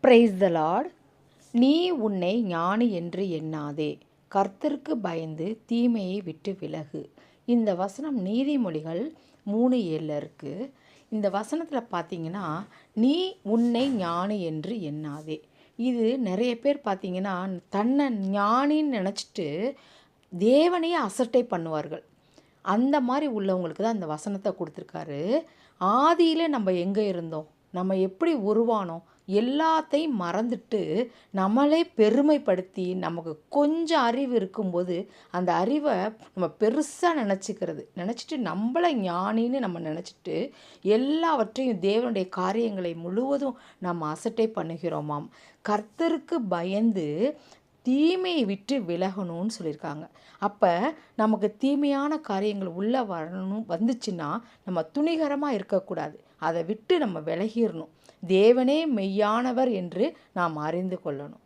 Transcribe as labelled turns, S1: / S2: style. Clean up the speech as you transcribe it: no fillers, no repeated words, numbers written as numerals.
S1: Praise the Lord. நீ உன்னை ஞானி என்று எண்ணாதே, கர்த்தருக்கு பயந்து தீமையை விட்டு விலகு. இந்த வசனம் நீதிமொழிகள் 3:7 இருக்குது. இந்த வசனத்தில் பார்த்தீங்கன்னா, நீ உன்னை ஞானி என்று எண்ணாதே. இது நிறைய பேர் பார்த்தீங்கன்னா தன்னை ஞானின்னு நினச்சிட்டு தேவனையே அசட்டை பண்ணுவார்கள். அந்த மாதிரி உள்ளவங்களுக்கு தான் இந்த வசனத்தை கொடுத்துருக்காரு. ஆதியில் நம்ம எங்கே இருந்தோம், நம்ம எப்படி உருவானோம், எல்லாத்தையும் மறந்துட்டு நம்மளே பெருமைப்படுத்தி நமக்கு கொஞ்சம் அறிவு இருக்கும்போது அந்த அறிவை நம்ம பெருசாக நினச்சிட்டு நம்மளை ஞானின்னு நம்ம நினச்சிட்டு எல்லாவற்றையும் தேவனுடைய காரியங்களை முழுவதும் நம்ம அசட்டை பண்ணுகிறோமாம். கர்த்தருக்கு பயந்து தீமையை விட்டு விலகணும்னு சொல்லியிருக்காங்க. அப்போ நமக்கு தீமையான காரியங்கள் உள்ளே வந்துச்சுன்னா நம்ம துணிகரமாக இருக்கக்கூடாது, அதை விட்டு நம்ம விலகிடணும். தேவனே மெய்யானவர் என்று நாம் அறிந்து கொள்ளணும்.